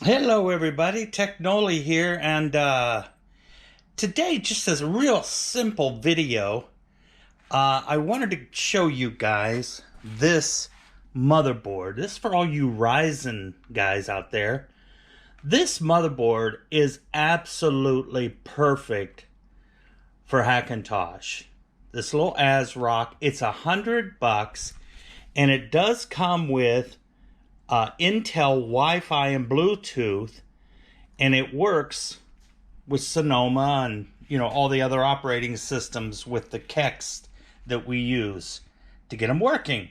Hello, everybody. TECHNolli here, and today, just as a real simple video, I wanted to show you guys this motherboard. This is for all you Ryzen guys out there. This motherboard is absolutely perfect for Hackintosh. This little ASRock, it's $100, and it does come with Intel Wi-Fi and Bluetooth, and it works with Sonoma and all the other operating systems with the KEX that we use to get them working.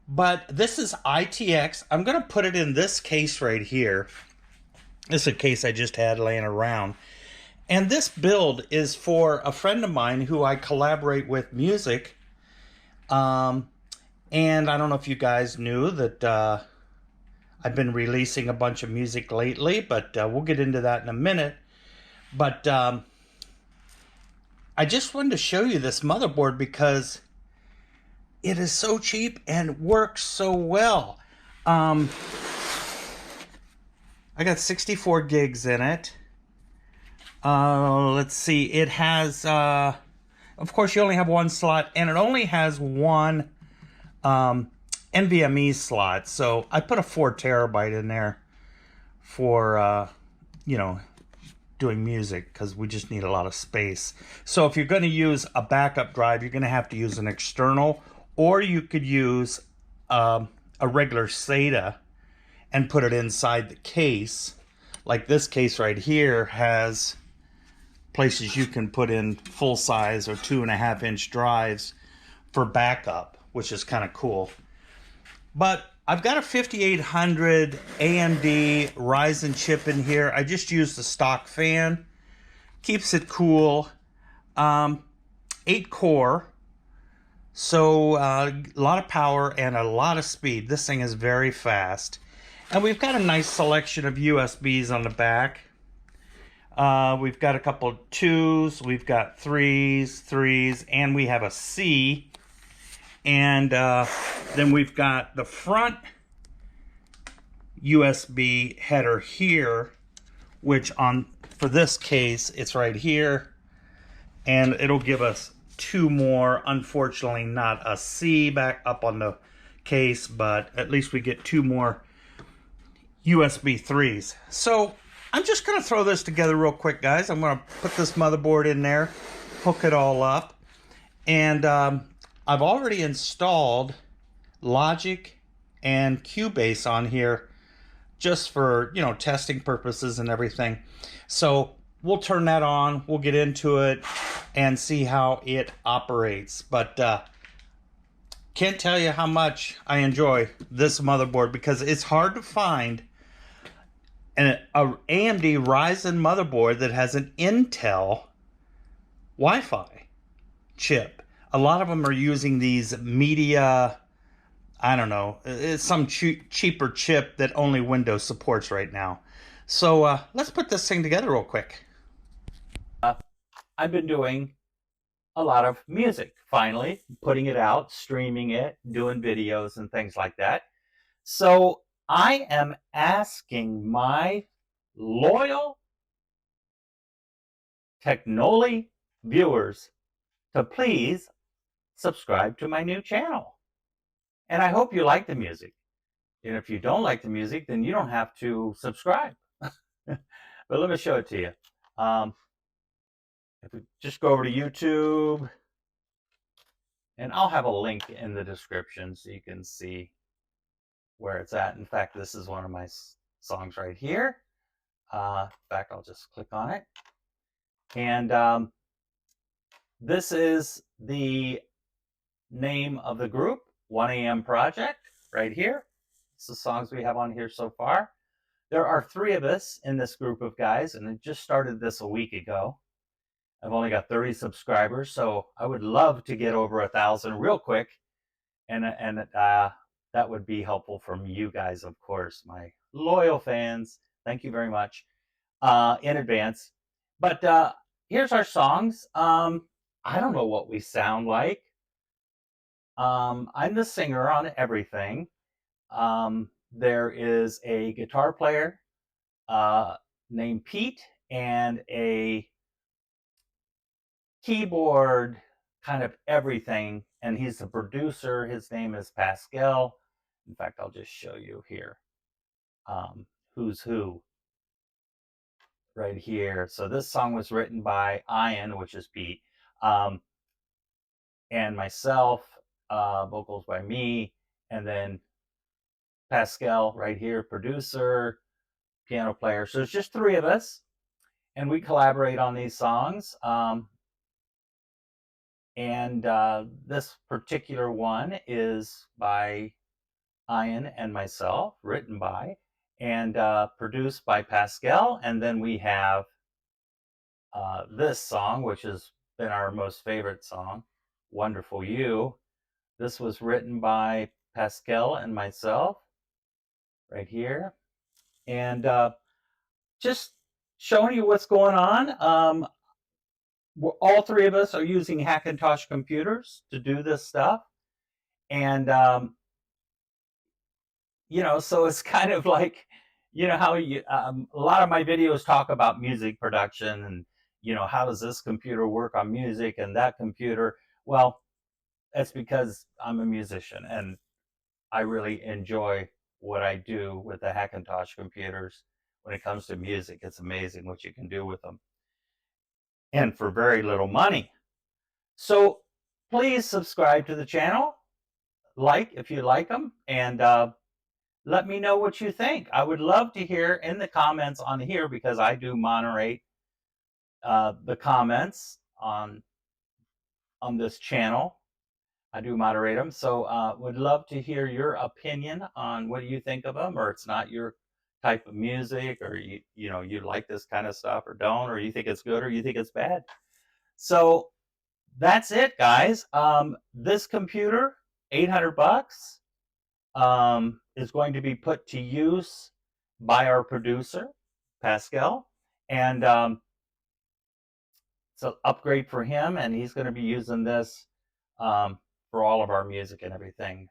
But this is ITX. I'm going to put it in this case right here. This is a case I just had laying around. And this build is for a friend of mine who I collaborate with music. And I don't know if you guys knew that I've been releasing a bunch of music lately, but we'll get into that in a minute. But I just wanted to show you this motherboard because it is so cheap and works so well. I got 64 gigs in it. Let's see. It has, of course, you only have one slot, and it only has one NVMe slot. So I put a 4 terabyte in there for, doing music because we just need a lot of space. So if you're going to use a backup drive, you're going to have to use an external, or you could use a regular SATA and put it inside the case. Like this case right here has places you can put in full size or 2.5-inch drives for backup, which is kind of cool. But I've got a 5800 AMD Ryzen chip in here. I just used the stock fan. Keeps it cool. 8 core. So a lot of power and a lot of speed. This thing is very fast. And we've got a nice selection of USBs on the back. We've got a couple of 2s. We've got 3s, and we have a C. And then we've got the front USB header here, which for this case, it's right here. And it'll give us 2 more. Unfortunately, not a C back up on the case, but at least we get 2 more USB 3s. So I'm just going to throw this together real quick, guys. I'm going to put this motherboard in there, hook it all up. And I've already installed Logic and Cubase on here just for, testing purposes and everything. So we'll turn that on, we'll get into it and see how it operates. But can't tell you how much I enjoy this motherboard because it's hard to find an AMD Ryzen motherboard that has an Intel Wi-Fi chip. A lot of them are using these media, I don't know, it's some cheaper chip that only Windows supports right now. So let's put this thing together real quick. I've been doing a lot of music, finally, putting it out, streaming it, doing videos and things like that. So I am asking my loyal TECHNolli viewers to please subscribe to my new channel. And I hope you like the music. And if you don't like the music, then you don't have to subscribe. But let me show it to you. If we just go over to YouTube, and I'll have a link in the description so you can see where it's at. In fact, this is one of my songs right here. In fact, I'll just click on it. And this is the name of the group, 1 AM Project, right here. It's the songs we have on here so far. There are 3 of us in this group of guys, and it just started this a week ago. I've only got 30 subscribers, so I would love to get over 1,000 real quick, and that would be helpful from you guys, of course, my loyal fans. Thank you very much in advance. But here's our songs. I don't know what we sound like. I'm the singer on everything. There is a guitar player named Pete and a keyboard kind of everything, and he's the producer. His name is Pascal. In fact, I'll just show you here who's who right here. So this song was written by Ian, which is Pete, and myself, vocals by me, and then Pascal right here, producer, piano player. So it's just three of us, and we collaborate on these songs. And this particular one is by Ian and myself, written by, and produced by Pascal. And then we have this song, which has been our most favorite song, Wonderful You. This was written by Pascal and myself, right here. And just showing you what's going on. All three of us are using Hackintosh computers to do this stuff. And, you know, so it's kind of like, you know, how you, a lot of my videos talk about music production and, you know, how does this computer work on music and that computer? Well, that's because I'm a musician and I really enjoy what I do with the Hackintosh computers. When it comes to music, it's amazing what you can do with them. And for very little money. So please subscribe to the channel, like if you like them, and let me know what you think. I would love to hear in the comments on here, because I do moderate the comments on this channel. I do moderate them, so would love to hear your opinion on what you think of them, or it's not your type of music, or you know, you like this kind of stuff or don't, or you think it's good or you think it's bad. So that's it, guys. This computer, $800, is going to be put to use by our producer, Pascal, and it's an upgrade for him, and he's going to be using this for all of our music and everything.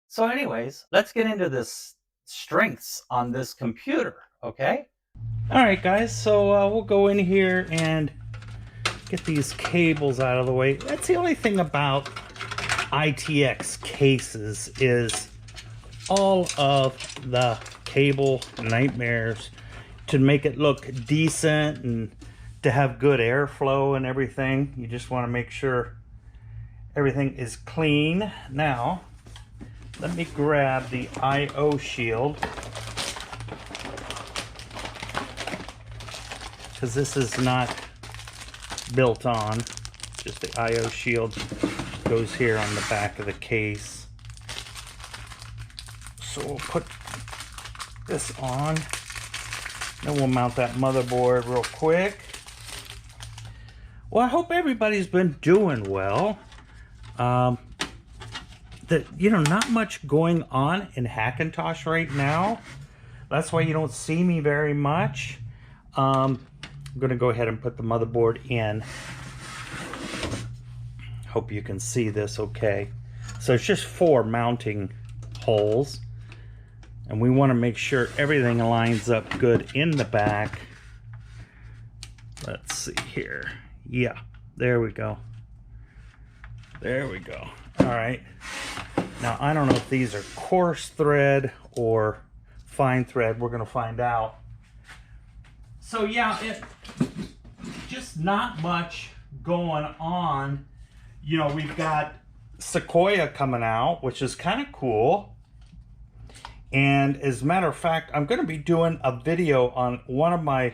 So anyways, let's get into this strengths on this computer, okay? All right, guys, so we'll go in here and get these cables out of the way. That's the only thing about ITX cases is all of the cable nightmares to make it look decent and to have good airflow and everything. You just want to make sure everything is clean. Now, let me grab the I/O shield, because this is not built on. Just the I/O shield goes here on the back of the case. So we'll put this on, then we'll mount that motherboard real quick. Well, I hope everybody's been doing well. You know, not much going on in Hackintosh right now. That's why you don't see me very much. I'm gonna go ahead and put the motherboard in. Hope you can see this okay. So it's just 4 mounting holes, and we want to make sure everything lines up good in the back. Let's see here. Yeah, there we go. There we go. All right. Now, I don't know if these are coarse thread or fine thread. We're going to find out. So yeah, just not much going on. You know, we've got Sequoia coming out, which is kind of cool. And as a matter of fact, I'm going to be doing a video on one of my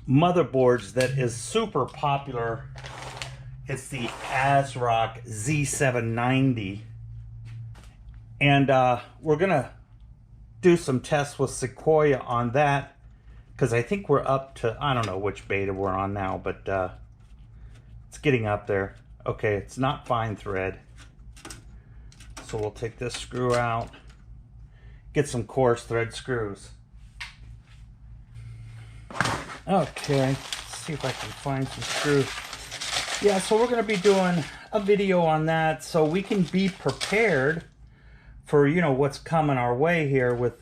motherboards that is super popular. It's the ASRock Z790. And we're going to do some tests with Sequoia on that, because I think we're up to, I don't know which beta we're on now, but it's getting up there. Okay, it's not fine thread. So we'll take this screw out, get some coarse thread screws. Okay, let's see if I can find some screws. Yeah, so we're going to be doing a video on that so we can be prepared for, you know, what's coming our way here with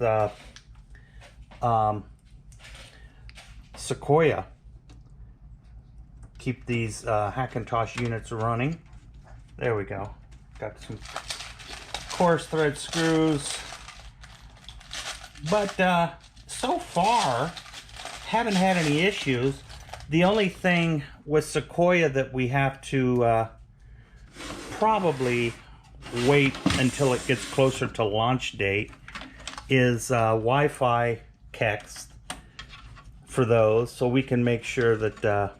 Sequoia. Keep these Hackintosh units running. There we go. Got some coarse thread screws. But so far, haven't had any issues. The only thing with Sequoia that we have to probably wait until it gets closer to launch date is Wi-Fi kexts for those, so we can make sure that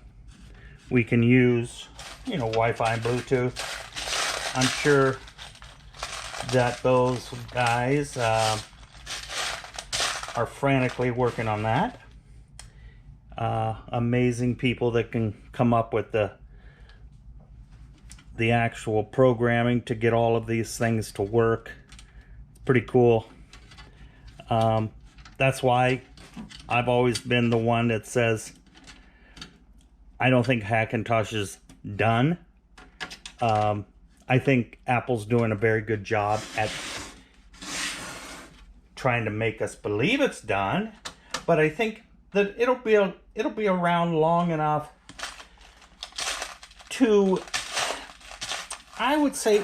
we can use, you know, Wi-Fi and Bluetooth. I'm sure that those guys are frantically working on that. Amazing people that can come up with the actual programming to get all of these things to work. It's pretty cool. That's why I've always been the one that says I don't think Hackintosh is done. I think Apple's doing a very good job at trying to make us believe it's done, but I think that it'll be around long enough to, I would say,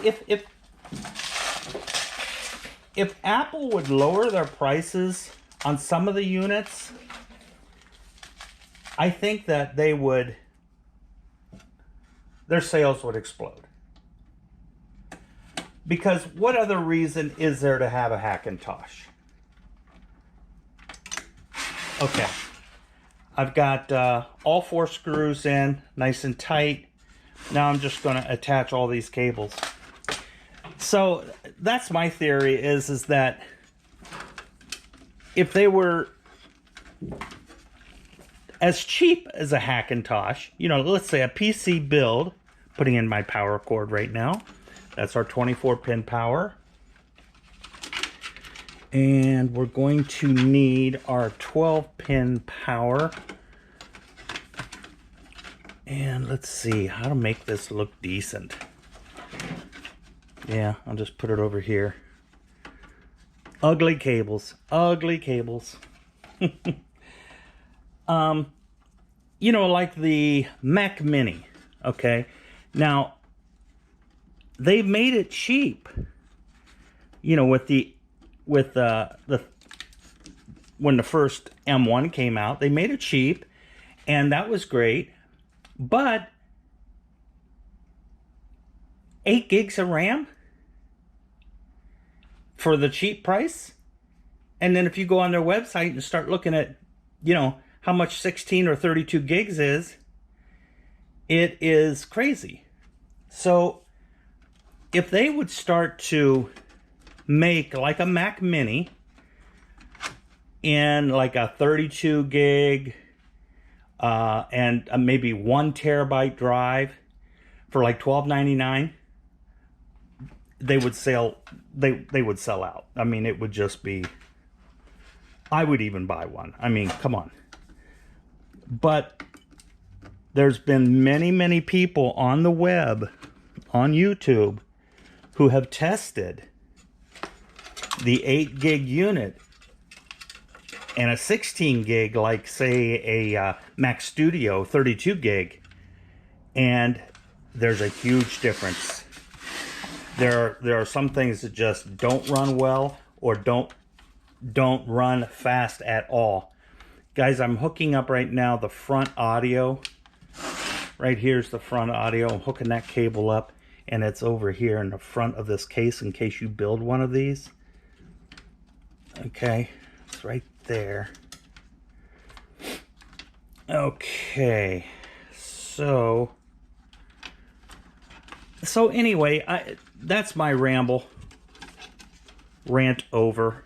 if Apple would lower their prices on some of the units, I think that their sales would explode. Because what other reason is there to have a Hackintosh? Okay, I've got all 4 screws in, nice and tight. Now I'm just going to attach all these cables. So that's my theory, is that if they were as cheap as a Hackintosh, you know, let's say a PC build, putting in my power cord right now. That's our 24-pin power. And we're going to need our 12-pin power. And let's see how to make this look decent. Yeah, I'll just put it over here. Ugly cables. Ugly cables. You know, like the Mac Mini. Okay. Now, they've made it cheap. You know, with when the first M1 came out, they made it cheap, and that was great. But 8 gigs of RAM for the cheap price, and then if you go on their website and start looking at, you know, how much 16 or 32 gigs is, it is crazy. So if they would start to make like a Mac Mini in like a 32 gig and maybe 1 terabyte drive for like $12.99, they would sell out. I mean, it would just be, I would even buy one. I mean, come on. But there's been many people on the web, on YouTube, who have tested the 8 gig unit and a 16 gig, like say a Mac Studio 32 gig, and there's a huge difference. There are some things that just don't run well, or don't run fast at all. Guys, I'm hooking up right now the front audio. Right here's the front audio. I'm hooking that cable up, and it's over here in the front of this case in case you build one of these. Okay, it's right there. Okay, so anyway, that's my rant over.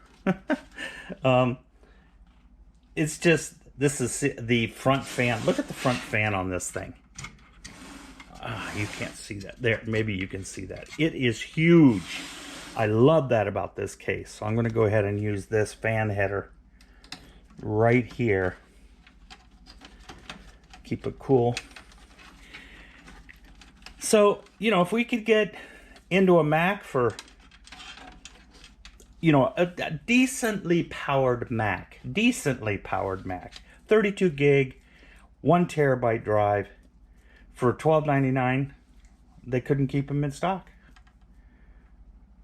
It's just, this is the front fan. Look at the front fan on this thing. You can't see that. There, maybe you can see that. It is huge. I love that about this case. So I'm going to go ahead and use this fan header right here. Keep it cool. So, you know, if we could get into a Mac for you know, a decently powered Mac, 32 gig, 1 terabyte drive for $12.99. They couldn't keep them in stock.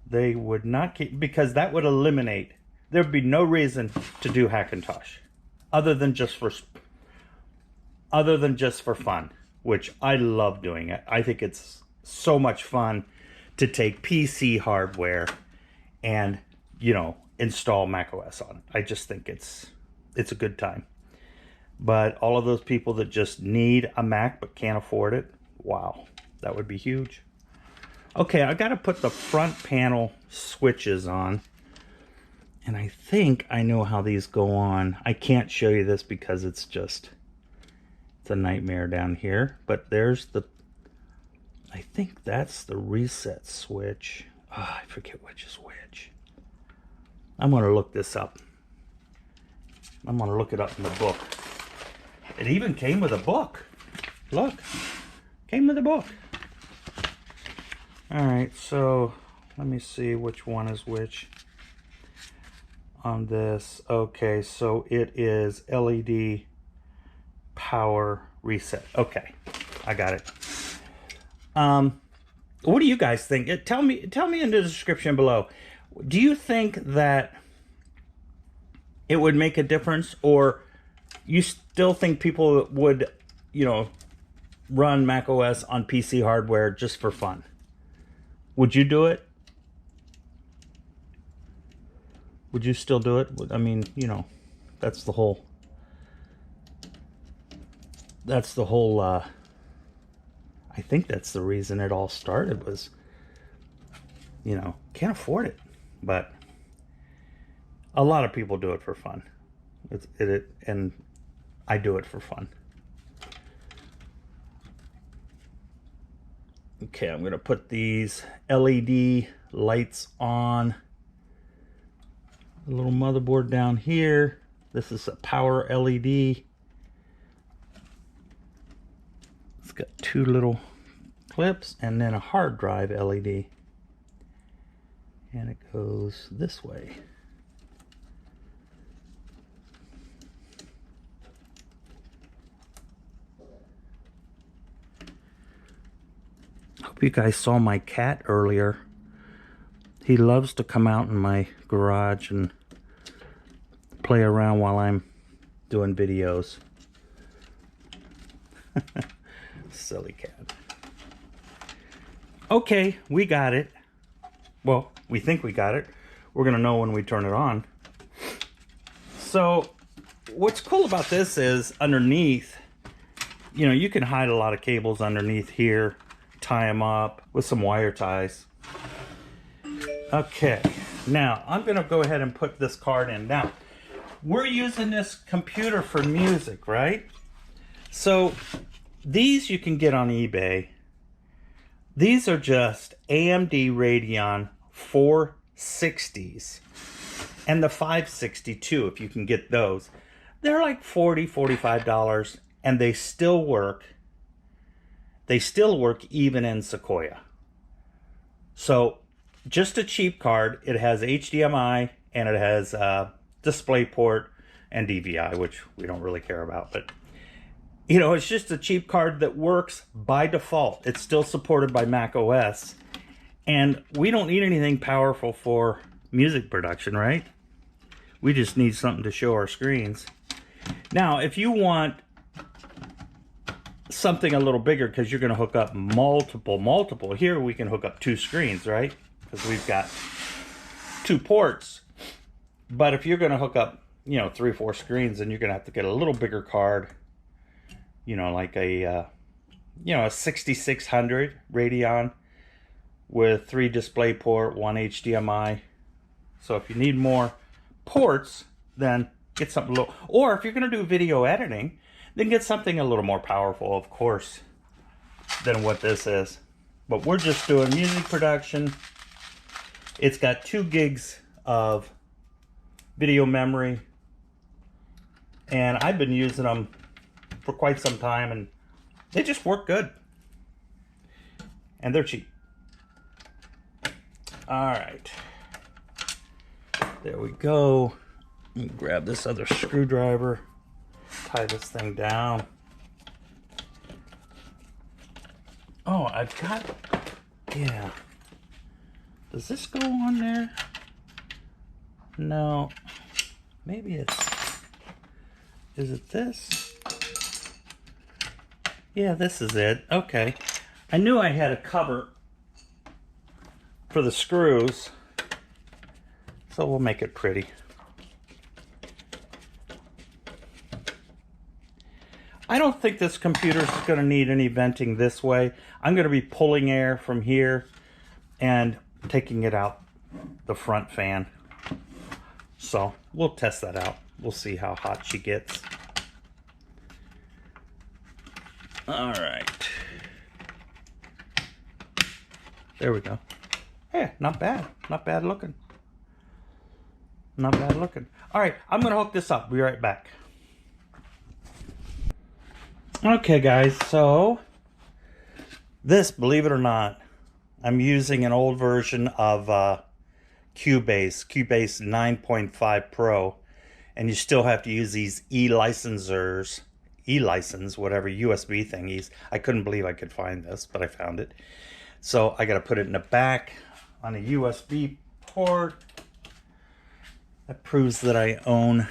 They would not keep, because that would eliminate, there'd be no reason to do Hackintosh other than just for fun, which I love doing it. I think it's so much fun to take PC hardware and, you know, install macOS on it. I just think it's a good time. But all of those people that just need a Mac but can't afford it, wow, that would be huge. Okay, I got to put the front panel switches on. And I think I know how these go on. I can't show you this because it's a nightmare down here. But there's I think that's the reset switch. Oh, I forget which is which. I'm going to look this up. I'm going to look it up in the book. It even came with a book. Look, came with a book. All right, so let me see which one is which on this. Okay, so it is LED power reset. Okay, I got it. What do you guys think? Tell me in the description below. Do you think that it would make a difference, or you still think people would, you know, run macOS on PC hardware just for fun? Would you do it? Would you still do it? I mean, you know, that's the whole I think that's the reason it all started, was, you know, can't afford it. But a lot of people do it for fun. And I do it for fun. Okay, I'm going to put these LED lights on. A little motherboard down here. This is a power LED. It's got 2 little clips and then a hard drive LED. And it goes this way. Hope you guys saw my cat earlier. He loves to come out in my garage and play around while I'm doing videos. Silly cat. Okay, we got it. Well, we think we got it. We're gonna know when we turn it on. So what's cool about this is underneath, you know, you can hide a lot of cables underneath here, tie them up with some wire ties. Okay, now I'm gonna go ahead and put this card in. Now, we're using this computer for music, right? So these you can get on eBay. These are just AMD Radeon 460s and the 562, if you can get those. They're like $40, $45, and they still work. They still work even in Sequoia. So just a cheap card. It has HDMI and it has DisplayPort and DVI, which we don't really care about, but you know, it's just a cheap card that works by default. It's still supported by Mac OS, and we don't need anything powerful for music production, right? We just need something to show our screens. Now, if you want something a little bigger, because you're going to hook up multiple, here we can hook up 2 screens, right? Because we've got 2 ports. But if you're going to hook up, you know, 3 or 4 screens, then you're going to have to get a little bigger card. You know, like a 6600 Radeon with 3 DisplayPort, 1 HDMI. So if you need more ports, then get something a little, or if you're going to do video editing, then get something a little more powerful, of course, than what this is. But we're just doing music production. It's got 2 gigs of video memory, and I've been using them for quite some time, and they just work good, and they're cheap. All right, There we go. Let me grab this other screwdriver, tie this thing down. Oh, I've got, yeah. Does this go on there? No. Maybe it's, is it this? Yeah, this is it. Okay. I knew I had a cover for the screws, so we'll make it pretty. I don't think this computer is going to need any venting this way. I'm going to be pulling air from here and taking it out the front fan. So we'll test that out. We'll see how hot she gets. All right. There we go. Hey, not bad. Not bad looking. Not bad looking. All right, I'm going to hook this up. Be right back. Okay, guys, so this, believe it or not, I'm using an old version of Cubase 9.5 Pro, and you still have to use these e-license, whatever, USB thingies. I couldn't believe I could find this, but I found it. So I got to put it in the back on a USB port. That proves that I own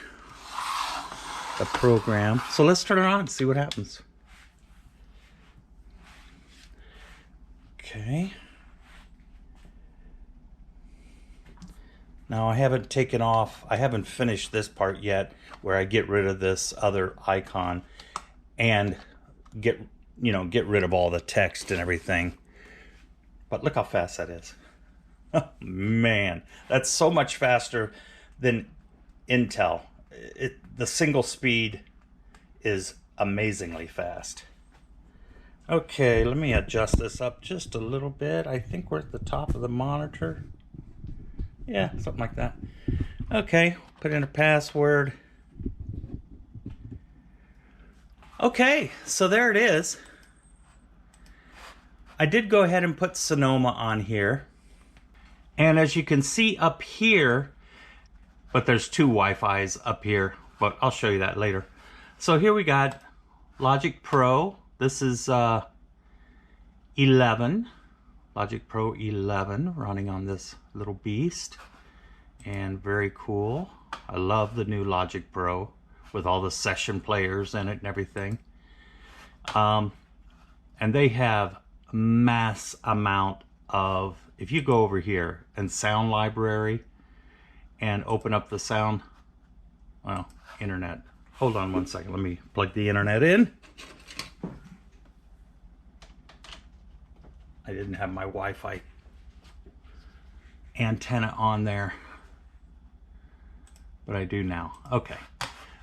the program. So let's turn it on and see what happens. Okay. Now I haven't finished this part yet where I get rid of this other icon and get rid of all the text and everything. But look how fast that is. Oh, man, that's so much faster than Intel. The single speed is amazingly fast. Okay, let me adjust this up just a little bit. I think we're at the top of the monitor. Yeah, something like that. Okay, put in a password. Okay, so there it is. I did go ahead and put Sonoma on here. And as you can see up here, but there's two Wi-Fi's up here, but I'll show you that later. So here we got Logic Pro. This is 11. Logic Pro 11 running on this little beast. And very cool. I love the new Logic Pro with all the session players in it and everything. And they have a mass amount of, if you go over here and sound library and open up the sound, well, internet. Hold on one second. Let me plug the internet in. I didn't have my Wi-Fi antenna on there, but I do now. Okay.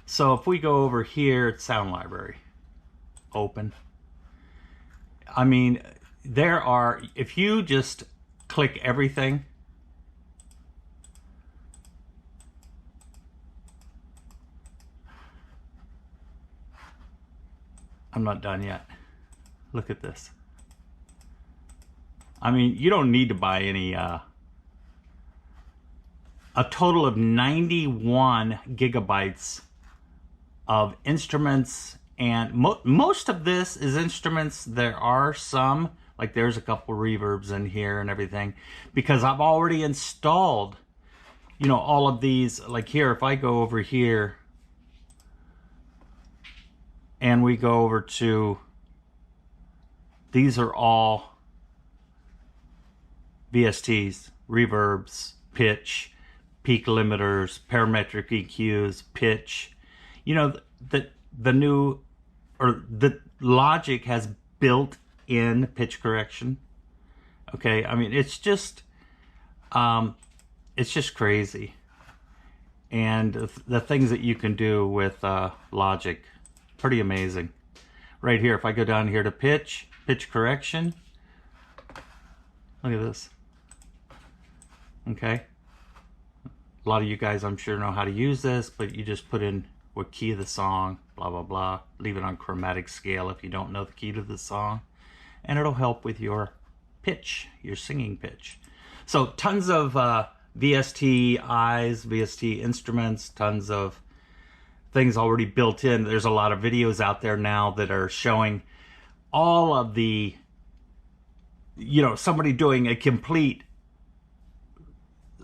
So if we go over here at sound library, open. I mean, there are, if you just click everything, I'm not done yet. Look at this. I mean, you don't need to buy any, a total of 91 gigabytes of instruments, and most of this is instruments. There are some, like there's a couple reverbs in here and everything, because I've already installed, you know, all of these. Like here, if I go over here and we go over to, these are all VSTs, reverbs, pitch, peak limiters, parametric EQs, pitch. You know, the new, or the Logic has built-in pitch correction. Okay, I mean, it's just crazy. And the things that you can do with Logic, pretty amazing. Right here, if I go down here to pitch correction, look at this. Okay, a lot of you guys I'm sure know how to use this, but you just put in what key of the song, blah blah blah, leave it on chromatic scale if you don't know the key to the song, and it'll help with your pitch, your singing pitch. So tons of VST VST instruments, tons of things already built in. There's a lot of videos out there now that are showing all of the, somebody doing a complete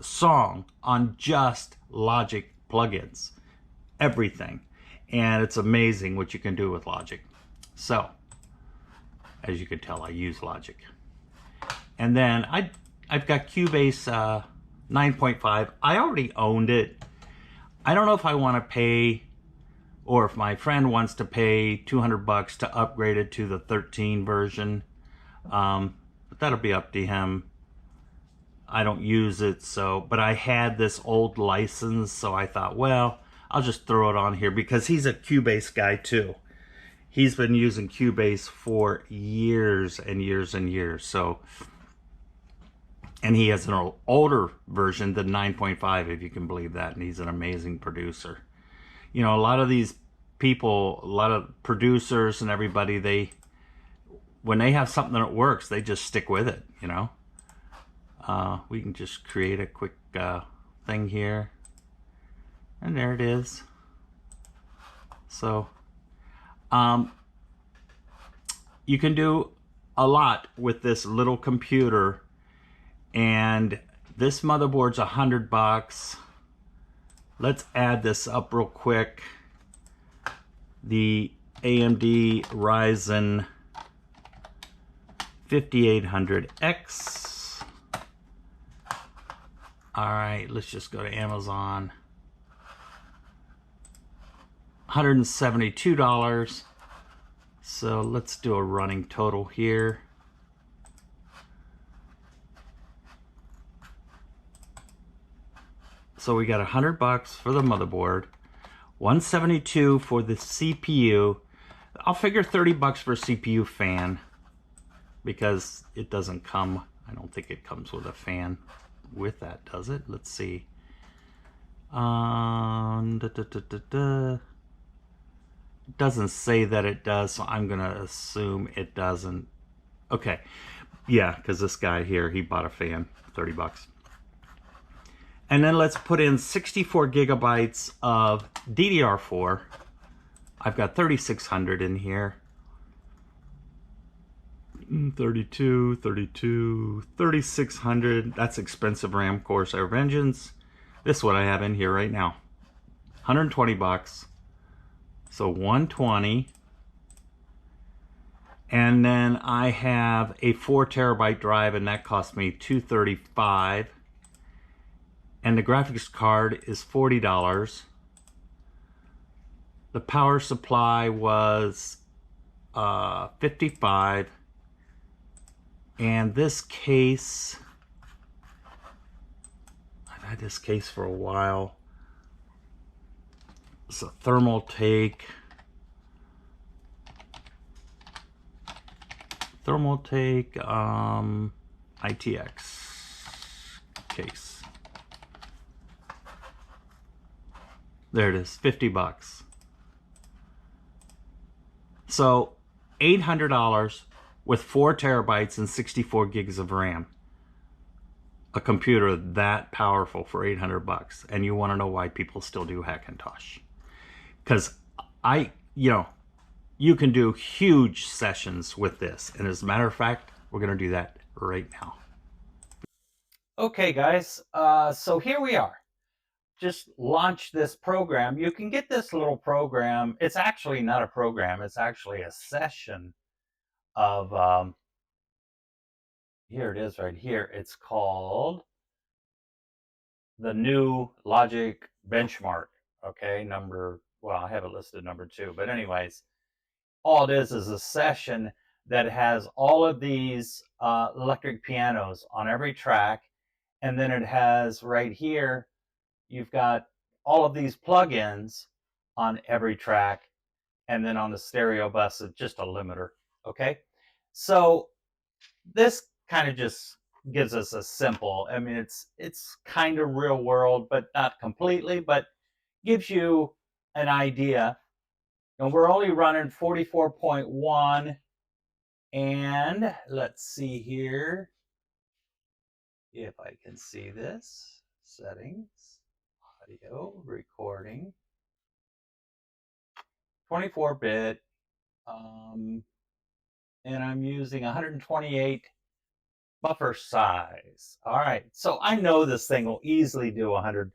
song on just Logic plugins, everything. And it's amazing what you can do with Logic. So, as you can tell, I use Logic. And then I've got Cubase 9.5. I already owned it. I don't know if I want to pay, or if my friend wants to pay $200 to upgrade it to the 13 version. But that'll be up to him. I don't use it, but I had this old license, so I thought, well, I'll just throw it on here because he's a Cubase guy too. He's been using Cubase for years and years and years. So, and he has an older version than 9.5, if you can believe that. And he's an amazing producer. A lot of these people, a lot of producers and everybody, when they have something that works, they just stick with it, we can just create a quick thing here. And there it is. So, you can do a lot with this little computer. And this motherboard's $100. Let's add this up real quick. The AMD Ryzen 5800X. All right, let's just go to Amazon. $172. So let's do a running total here. So we got $100 for the motherboard, $172 for the CPU. I'll figure $30 for a CPU fan because it doesn't come. I don't think it comes with a fan with that, does it? Let's see. It doesn't say that it does, so I'm gonna assume it doesn't. Okay, yeah, because this guy here, he bought a fan, $30. And then let's put in 64 gigabytes of DDR4. I've got 3600 in here. 3600. That's expensive RAM, Corsair Vengeance. This is what I have in here right now. $120. So 120. And then I have a 4 terabyte drive, and that cost me $235. And the graphics card is $40. The power supply was $55. And this case, I've had this case for a while. It's a Thermaltake. ITX case. There it is, $50. So $800 with 4 terabytes and 64 gigs of RAM. A computer that powerful for $800. And you want to know why people still do Hackintosh? Because you can do huge sessions with this. And as a matter of fact, we're going to do that right now. Okay, guys. So here we are. Just launch this program. You can get this little program. It's actually not a program. It's actually a session of, here it is right here. It's called the new Logic Benchmark. Okay, well, I have it listed number 2. But anyways, all it is a session that has all of these electric pianos on every track. And then it has right here, you've got all of these plugins on every track. And then on the stereo bus, it's just a limiter. Okay. So this kind of just gives us a simple, I mean, it's kind of real world, but not completely, but gives you an idea. And we're only running 44.1. And let's see here if I can see this. settings, audio, recording, 24-bit, and I'm using 128 buffer size. All right, so I know this thing will easily do 100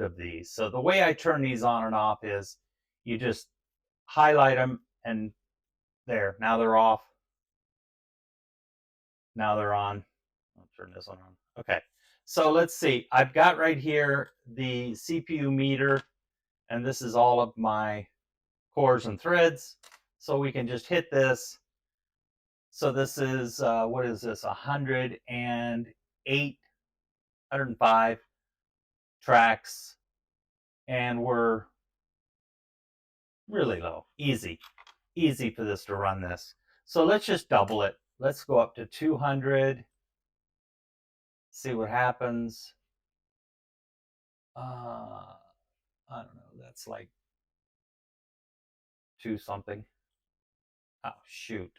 of these. So the way I turn these on and off is you just highlight them and there, now they're off. Now they're on. I'll turn this one on. Okay, so let's see. I've got right here the CPU meter, and this is all of my cores and threads. So we can just hit this. So this is, what is this, 108, 105 tracks, and we're really low. Easy for this to run this. So let's just double it. Let's go up to 200, see what happens. I don't know, that's like 2 something. Oh, shoot.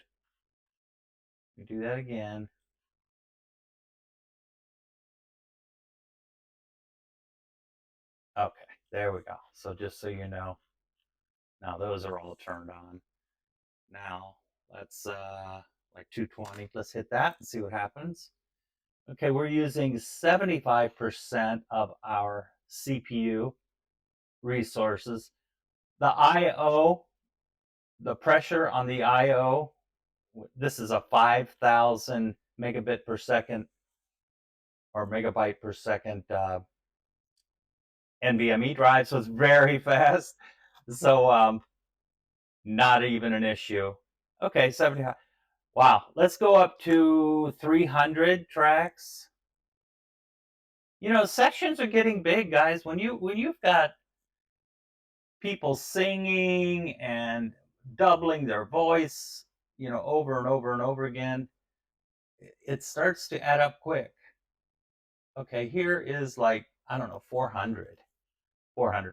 We do that again. Okay, there we go. So just so you know, now those are all turned on. Now let's like 220. Let's hit that and see what happens. Okay, we're using 75% of our CPU resources. The I/O, the pressure on the I/O, this is a 5,000 megabit per second or megabyte per second NVMe drive, so it's very fast. So not even an issue. Okay, 70. Wow, let's go up to 300 tracks. You know, sections are getting big, guys. When you've got people singing and doubling their voice, you know, over and over and over again, it starts to add up quick. Okay, here is like, I don't know, 400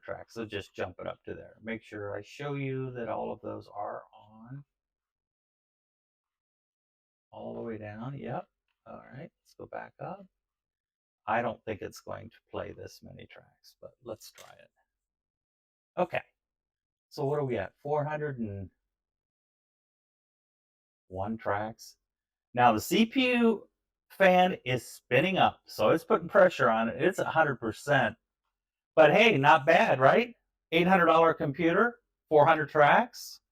tracks. So just jump it up to there. Make sure I show you that all of those are on. All the way down. Yep. All right, let's go back up. I don't think it's going to play this many tracks, but let's try it. Okay, so what are we at? 401 tracks. Now the CPU fan is spinning up, so it's putting pressure on it. It's 100%. But hey, not bad, right? $800 computer, 400 tracks.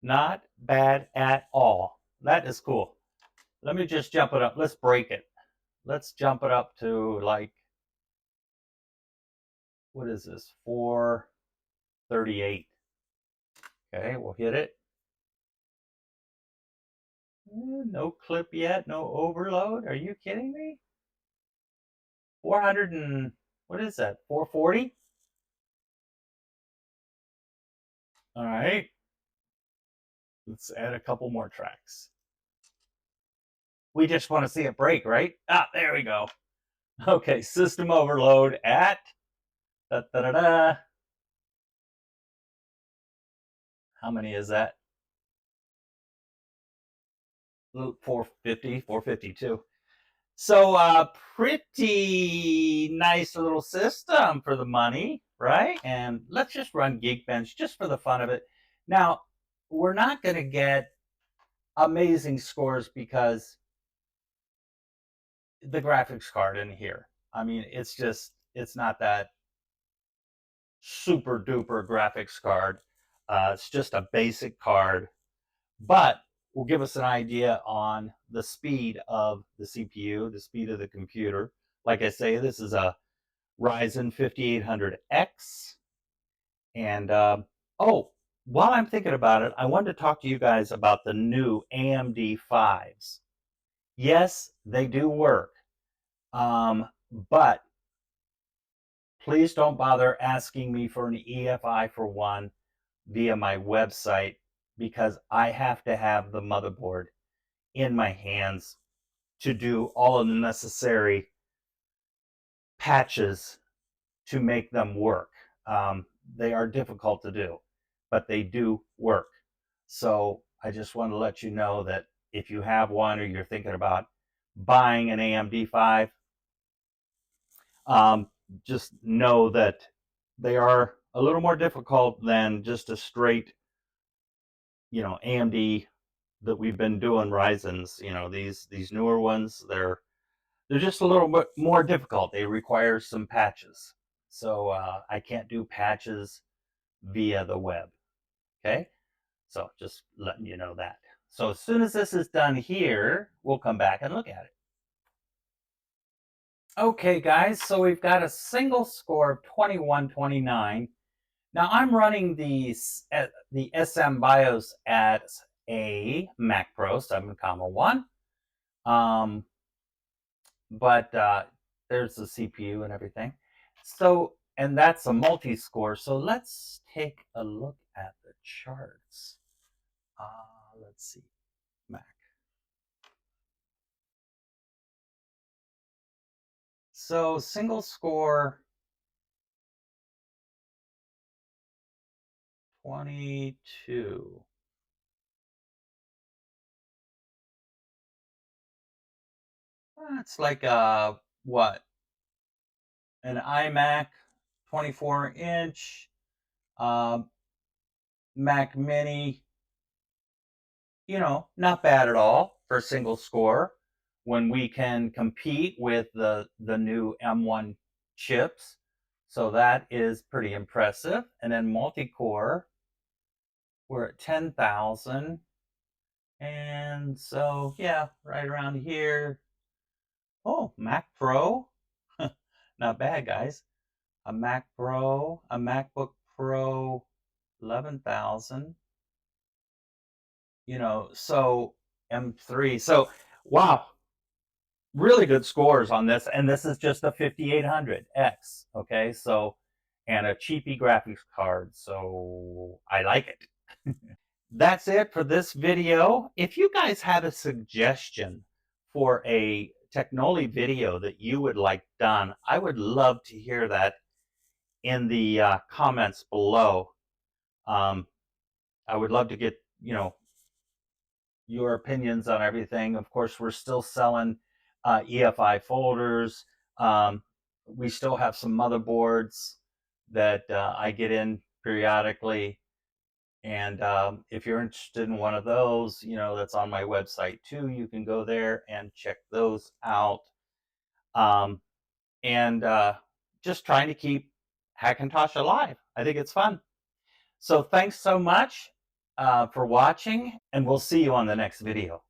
Not bad at all. That is cool. Let me just jump it up. Let's break it. Let's jump it up to like, what is this? 438. Okay, we'll hit it. No clip yet, no overload. Are you kidding me? 400 and, what is that? 440? All right. Let's add a couple more tracks. We just want to see it break, right? Ah, there we go. Okay, system overload at da, da, da, da. How many is that? 450, 452. So pretty nice little system for the money, right? And let's just run Geekbench just for the fun of it. Now, we're not going to get amazing scores because the graphics card in here. I mean, it's not that super duper graphics card. It's just a basic card, but will give us an idea on the speed of the CPU, the speed of the computer. Like I say, this is a Ryzen 5800X. And oh, while I'm thinking about it, I wanted to talk to you guys about the new AMD 5s. Yes, they do work. But please don't bother asking me for an EFI for one via my website because I have to have the motherboard in my hands to do all of the necessary patches to make them work. They are difficult to do, but they do work. So I just want to let you know that if you have one or you're thinking about buying an AMD 5, just know that they are a little more difficult than just a straight, AMD that we've been doing Ryzen's. These newer ones, they're just a little bit more difficult. They require some patches. So I can't do patches via the web. Okay, so just letting you know that. So as soon as this is done here, we'll come back and look at it. Okay, guys, so we've got a single score of 2129. Now I'm running the SM BIOS as a Mac Pro 7,1. But there's the CPU and everything. So, and that's a multi-score. So let's take a look at the charts. Let's see, Mac. So single score 22. It's like what? An iMac 24-inch, Mac Mini, not bad at all for a single score when we can compete with the new M1 chips. So that is pretty impressive. And then multi-core, we're at 10,000. And so, yeah, right around here. Oh, Mac Pro. Not bad, guys. A Mac Pro, a MacBook Pro, 11,000. So M3. So, wow, really good scores on this. And this is just a 5800X. Okay. So, and a cheapy graphics card. So I like it. That's it for this video. If you guys have a suggestion for a TECHNolli video that you would like done, I would love to hear that in the comments below. I would love to get, your opinions on everything. Of course, we're still selling EFI folders. We still have some motherboards that I get in periodically. And if you're interested in one of those, that's on my website too. You can go there and check those out. Um, and just trying to keep Hackintosh alive. I think it's fun. So thanks so much for watching, and we'll see you on the next video.